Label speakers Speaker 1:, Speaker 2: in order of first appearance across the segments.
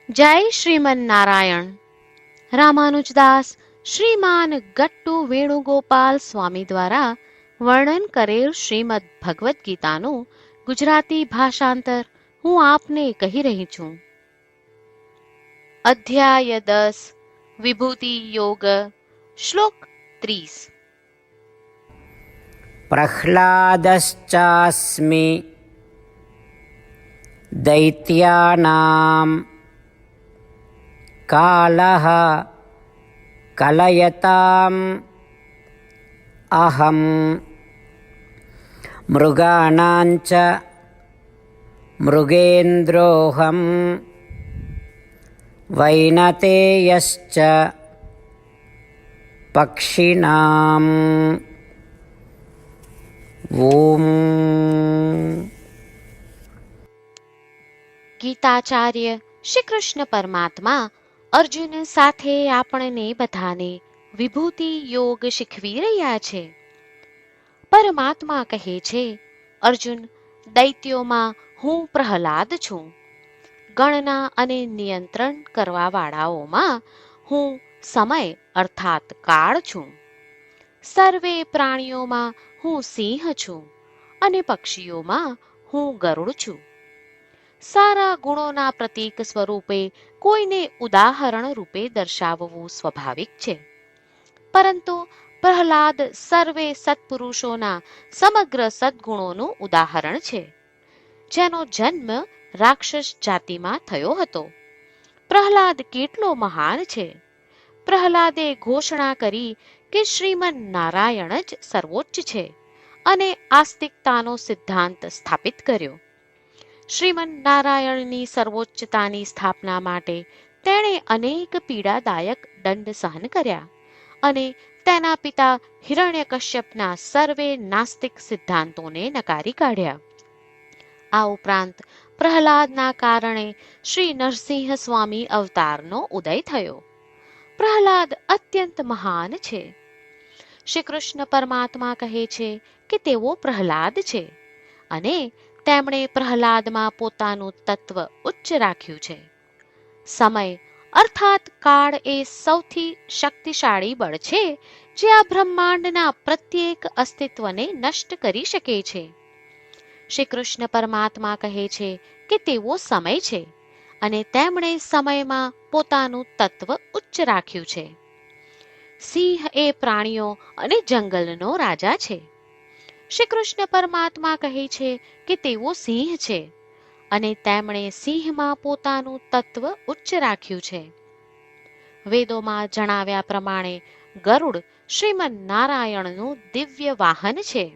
Speaker 1: જય શ્રીમન નારાયણ. રામાનુજદાસ શ્રીમાન ગટ્ટુ વેણુગોપાલ સ્વામી દ્વારા વર્ણન કરેલ શ્રીમદ ભગવદ્ ગીતાનું ગુજરાતી ભાષાંતર હું આપને કહી રહી છું. અધ્યાય 10 વિભૂતિ યોગ. શ્લોક 30.
Speaker 2: પ્રહ્લાદશ્ચાસ્મિ દૈત્યાનાં કાલઃ કલયતામ અહં મૃગાણાંચ મૃગેન્દ્રોહં વૈનતેયશ્ચ પક્ષિણામ. ઓમ.
Speaker 1: ગીતાચાર્ય શ્રી કૃષ્ણ પરમાત્મા અર્જુન સાથે આપણને બધાને વિભૂતિ યોગ શીખવી રહ્યા છે. પરમાત્મા કહે છે, અર્જુન, દૈત્યોમાં હું પ્રહલાદ છું. ગણના અને નિયંત્રણ કરવા વાળાઓમાં હું સમય અર્થાત કાળ છું. સર્વે પ્રાણીઓમાં હું સિંહ છું અને પક્ષીઓમાં હું ગરુડ છું. સારા ગુણોના પ્રતીક સ્વરૂપે કોઈને ઉદાહરણ રૂપે દર્શાવવું સ્વાભાવિક છે, પરંતુ પ્રહલાદ સર્વે સત્પુરુષોના સમગ્ર સદ્ગુણોનું ઉદાહરણ છે, જેનો જન્મ રાક્ષસ જાતિમાં થયો હતો. પ્રહલાદ કેટલો મહાન છે! પ્રહલાદે ઘોષણા કરી કે શ્રીમન નારાયણ જ સર્વોચ્ચ છે અને આસ્તિકતાનો સિદ્ધાંત સ્થાપિત કર્યો. શ્રીમન નારાયણની સર્વોચ્ચતાની સ્થાપના માટે તેણે અનેક પીડાદાયક દંડ સહન કર્યા અને તેના પિતા હિરણ્યકશ્યપના સર્વે નાસ્તિક સિદ્ધાંતોને નકારી કાઢ્યા. આ ઉપરાંત પ્રહલાદના કારણે શ્રી નરસિંહ સ્વામી અવતારનો ઉદય થયો. પ્રહલાદ અત્યંત મહાન છે. શ્રી કૃષ્ણ પરમાત્મા કહે છે કે તેઓ પ્રહલાદ છે અને તેમણે પ્રહલાદમાં પોતાનું તત્વ ઉચ્ચ રાખ્યું છે. સમય અર્થાત કાળ એ સૌથી શક્તિશાળી બળ છે જે આ બ્રહ્માંડના પ્રત્યેક અસ્તિત્વને નષ્ટ કરી શકે છે. શ્રી કૃષ્ણ પરમાત્મા કહે છે કે તેઓ સમય છે અને તેમણે સમયમાં પોતાનું તત્વ ઉચ્ચ રાખ્યું છે. સિંહ એ પ્રાણીઓ અને જંગલનો રાજા છે. શ્રી કૃષ્ણ પરમાત્મા કહે છે કે તેઓ સિંહ છે અને તેમણે સિંહમાં પોતાનું તત્વ ઉચ્ચ રાખ્યું છે. વેદોમાં જણાવ્યા પ્રમાણે ગરુડ શ્રીમન નારાયણનું દિવ્ય વાહન છે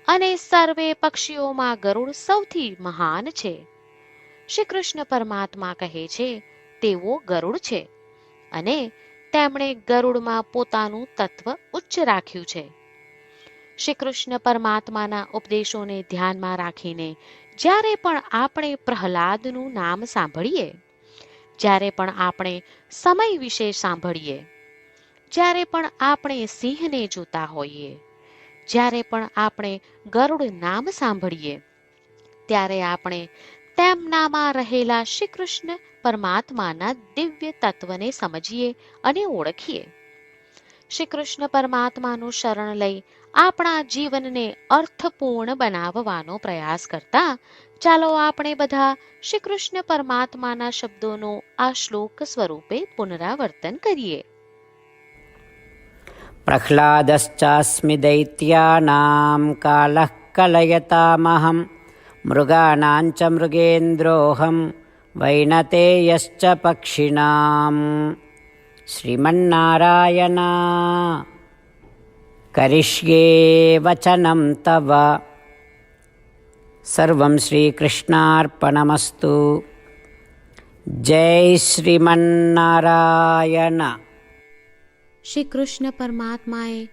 Speaker 1: અને સર્વે પક્ષીઓમાં ગરુડ સૌથી મહાન છે. શ્રી કૃષ્ણ પરમાત્મા કહે છે તેઓ ગરુડ છે અને તેમણે ગરુડમાં પોતાનું તત્વ ઉચ્ચ રાખ્યું છે. શ્રી કૃષ્ણ પરમાત્માના ઉપદેશોને ધ્યાનમાં રાખીને જ્યારે પણ આપણે પ્રહલાદનું નામ સાંભળીએ, જ્યારે પણ આપણે સમય વિશે સાંભળીએ, જ્યારે પણ આપણે સિંહને જોતા હોઈએ, જ્યારે પણ આપણે ગરુડ નામ સાંભળીએ, ત્યારે આપણે તેમનામાં રહેલા શ્રી કૃષ્ણ પરમાત્માના દિવ્ય તત્વને સમજીએ અને ઓળખીએ. શ્રી કૃષ્ણ પરમાત્માનું શરણ લઈ આપણા જીવનને અર્થપૂર્ણ બનાવવાનો પ્રયાસ કરતા ચાલો આપણે બધા શ્રી કૃષ્ણ પરમાત્માના શબ્દોનું આ શ્લોક સ્વરૂપે પુનરાવર્તન કરીએ.
Speaker 2: પ્રહ્લાદશ્ચાસ્મિ દૈત્યાનાં કાલઃ કલયતામહં મૃગાણાં ચ મૃગેન્દ્રોહં વૈનતેયશ્ચ પક્ષિણામ. શ્રીમન્નારાયણ કરિષ્યે વચનમ તવ. સર્વં શ્રીકૃષ્ણાર્પણમસ્તુ. જય શ્રીમન્નારાયણ.
Speaker 1: શ્રી કૃષ્ણ પરમાત્માએ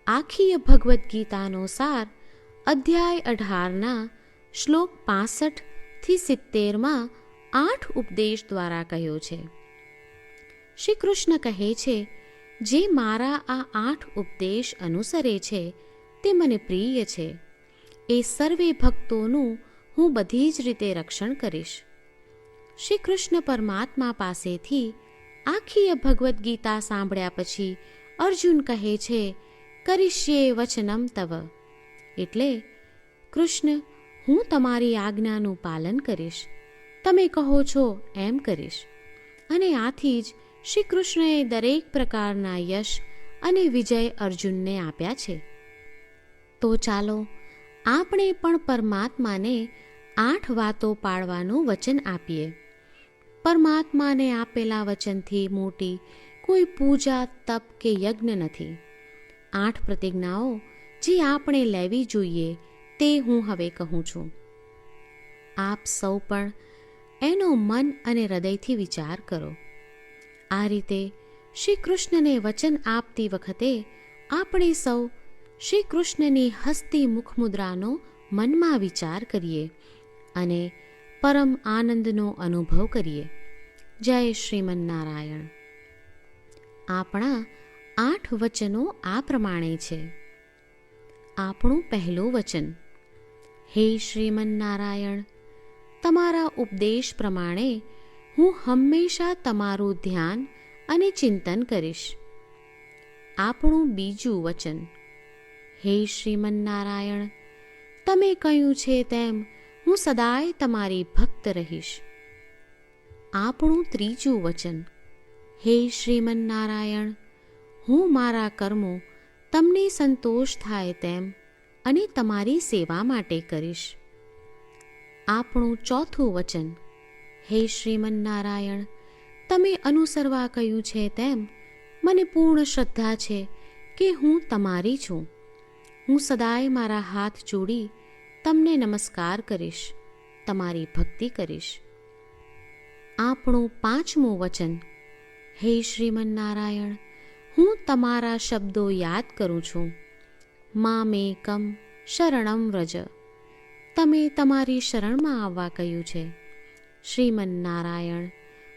Speaker 1: આખી ભગવદ્ ગીતાનો સાર અધ્યાય 18ના શ્લોક 65 થી 70માં 8 ઉપદેશ દ્વારા કહ્યો છે. શ્રી કૃષ્ણ કહે છે, જે મારા આ 8 ઉપદેશ અનુસરે છે તે મને પ્રિય છે. એ સર્વે ભક્તોનું હું બધી જ રીતે રક્ષણ કરીશ. શ્રી કૃષ્ણ પરમાત્મા પાસેથી આખી ભગવદ્ ગીતા સાંભળ્યા પછી અર્જુન કહે છે, કરીશ્યે વચનમ તવ. એટલે કૃષ્ણ, હું તમારી આજ્ઞાનું પાલન કરીશ, તમે કહો છો એમ કરીશ. અને આથી જ શ્રી કૃષ્ણએ દરેક પ્રકારના યશ અને વિજય અર્જુનને આપ્યા છે. તો ચાલો આપણે પણ પરમાત્માને 8 વાતો પાળવાનું વચન આપીએ. પરમાત્માને આપેલા વચનથી મોટી કોઈ પૂજા, તપ કે યજ્ઞ નથી. 8 પ્રતિજ્ઞાઓ જે આપણે લેવી જોઈએ તે હું હવે કહું છું. આપ સૌ પણ એનો મન અને હૃદયથી વિચાર કરો. આ રીતે શ્રી કૃષ્ણને વચન આપતી વખતે આપણે સૌ શ્રી કૃષ્ણની હસતી મુખમુદ્રાનો મનમાં વિચાર કરીએ અને પરમ આનંદનો અનુભવ કરીએ. જય શ્રીમન્નારાયણ. આપણા 8 વચનો આ પ્રમાણે છે. આપણું પહેલું વચન: હે શ્રીમન્નારાયણ, તમારા ઉપદેશ પ્રમાણે હું હંમેશા તમારું ધ્યાન અને ચિંતન કરીશ. આપણું બીજું વચન: હે શ્રીમન્નારાયણ, તમે કહ્યું છે તેમ હું સદાય તમારી ભક્ત રહીશ. આપણું ત્રીજું વચન: હે શ્રીમન્નારાયણ, હું મારા કર્મો તમને સંતોષ થાય તેમ અને તમારી સેવા માટે કરીશ. આપણું ચોથું વચન: હે શ્રીમન્નારાયણ, તમે અનુસરવા કહ્યું છે તેમ મને પૂર્ણ શ્રદ્ધા છે કે હું તમારી છું. હું સદાય મારા હાથ જોડી તમને નમસ્કાર કરીશ, તમારી ભક્તિ કરીશ. આપણું પાંચમું વચન: હે શ્રીમન્નારાયણ, હું તમારા શબ્દો યાદ કરું છું. મામેકમ શરણમ વ્રજ, તમે તમારી શરણમાં આવવા કહ્યું છે. શ્રીમન્નારાયણ,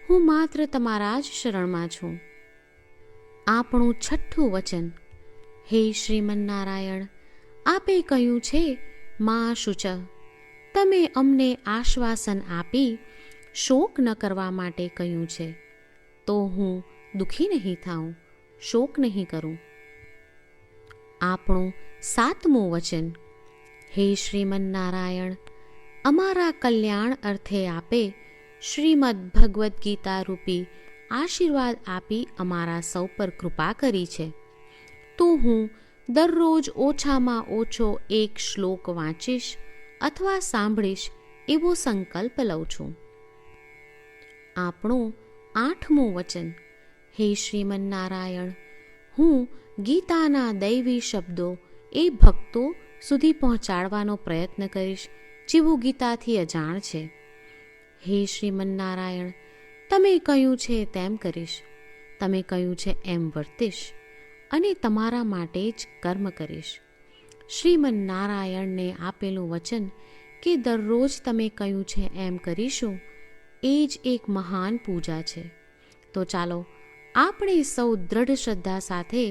Speaker 1: હું માત્ર તમારા જ શરણમાં છું. આપણું છઠ્ઠું વચન: હે શ્રીમન્નારાયણ, આપે કહ્યું છે મા શુચ, તમે અમને આશ્વાસન આપી શોક ન કરવા માટે કહ્યું છે. તો હું દુઃખી નહીં થાઉં, શોક નહીં કરું. આપણું સાતમું વચન: હે શ્રીમન્નારાયણ, અમારા કલ્યાણ અર્થે આપે શ્રીમદ્ ભગવદ્ ગીતા રૂપી આશીર્વાદ આપી અમારા સૌ પર કૃપા કરી છે. તો હું દરરોજ ઓછામાં ઓછો 1 શ્લોક વાંચીશ અથવા સાંભળીશ એવો સંકલ્પ લઉં છું. આપણું આઠમું વચન: હે શ્રીમન્નારાયણ, હું ગીતાના દૈવી શબ્દો એ ભક્તો સુધી પહોંચાડવાનો પ્રયત્ન કરીશ જેઓ ગીતાથી અજાણ છે. હે શ્રીમન્નારાયણ, તમે કહ્યું છે તેમ કરીશ, તમે કહ્યું છે એમ વર્તીશ અને તમારા માટે જ કર્મ કરીશ. શ્રીમન્નારાયણને આપેલું વચન કે દરરોજ તમે કહ્યું છે એમ કરીશું એ જ એક મહાન પૂજા છે. તો ચાલો આપણે સૌ દ્રઢ શ્રદ્ધા સાથે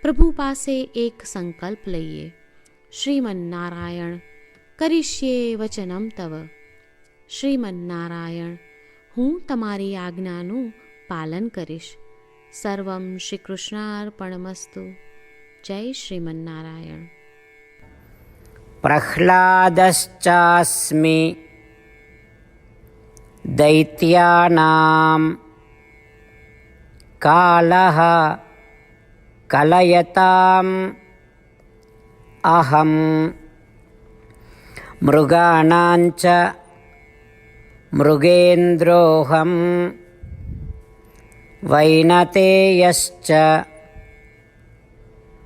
Speaker 1: પ્રભુ પાસે એક સંકલ્પ લઈએ. શ્રીમન્નારાયણ, કરીશ્યે વચનમ તવ. શ્રીમન્નારાયણ, હું તમારી આજ્ઞાનું પાલન કરીશ. સર્વમ શ્રી કૃષ્ણાર્પણમસ્તુ. જય શ્રીમન્નારાયણ.
Speaker 2: પ્રહ્લાદશ્ચાસ્મિ દૈત્યાનાં કાલઃ કલયતામ અહં મૃગાણાં ચ મૃગેન્દ્રોહં વૈનતેયશ્ચ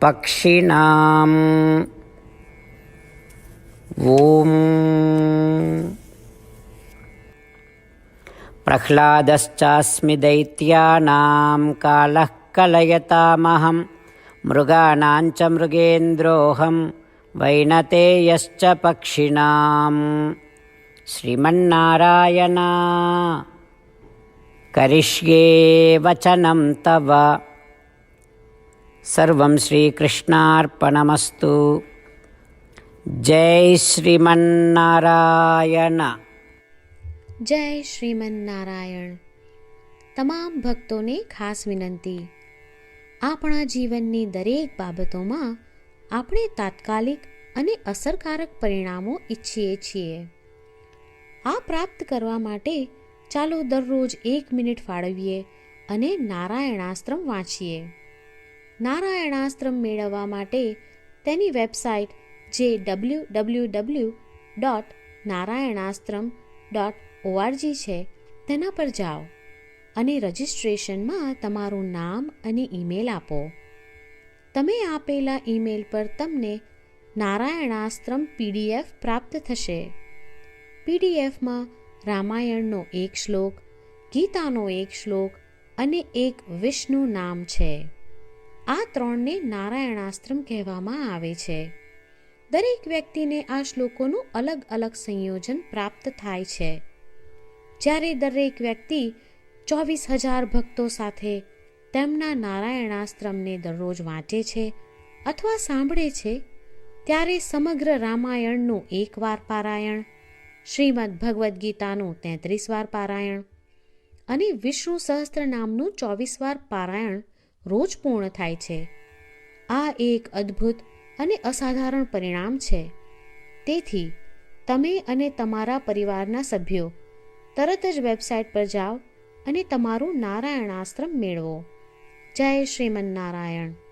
Speaker 2: પક્ષિણામ. ઓમ. પ્રહ્લાદશ્ચાસ્મિ દૈત્યાનાં કાલઃ કલયતામહં મૃગાણાં ચ મૃગેન્દ્રોહં વૈનતેયશ્ચ પક્ષિણામ. શ્રીમન્નારાયણ, કરીષ્યે વચનમ તવ. સર્વં શ્રીકૃષ્ણાર્પણમસ્તુ. જય શ્રીમન્નારાયણ.
Speaker 1: જય શ્રીમન્નારાયણ. તમામ ભક્તોને ખાસ વિનંતી, આપણા જીવનની દરેક બાબતોમાં આપણે તાત્કાલિક અને અસરકારક પરિણામો ઈચ્છીએ છીએ. આ પ્રાપ્ત કરવા માટે ચાલો દરરોજ 1 મિનિટ ફાળવીએ અને નારાયણાસ્ત્રમ વાંચીએ. નારાયણાસ્ત્રમ મેળવવા માટે તેની વેબસાઇટ જે www.narayanaastram.org છે તેના પર જાઓ અને રજિસ્ટ્રેશનમાં તમારું નામ અને ઈમેલ આપો. તમે આપેલા ઈમેલ પર તમને નારાયણાસ્ત્રમ PDF પ્રાપ્ત થશે. PDFમાં રામાયણનો 1 શ્લોક, ગીતાનો 1 શ્લોક અને એક વિષ્ણુ નામ છે. આ 3ને નારાયણાસ્ત્રમ કહેવામાં આવે છે. દરેક વ્યક્તિને આ શ્લોકોનું અલગ અલગ સંયોજન પ્રાપ્ત થાય છે. જ્યારે દરેક વ્યક્તિ 24,000 ભક્તો સાથે તેમના નારાયણાસ્ત્રમને દરરોજ વાંચે છે અથવા સાંભળે છે, ત્યારે સમગ્ર રામાયણનું 1 વાર પારાયણ, શ્રીમદ્ ભગવદ્ ગીતાનું 33 વાર પારાયણ અને વિષ્ણુ સહસ્ત્રનામનું 24 વાર પારાયણ રોજ પૂર્ણ થાય છે. આ એક અદ્ભુત અને અસાધારણ પરિણામ છે. તેથી તમે અને તમારા પરિવારના સભ્યો તરત જ વેબસાઇટ પર જાઓ અને તમારું નારાયણાસ્ત્રમ મેળવો. જય શ્રીમન્નારાયણ.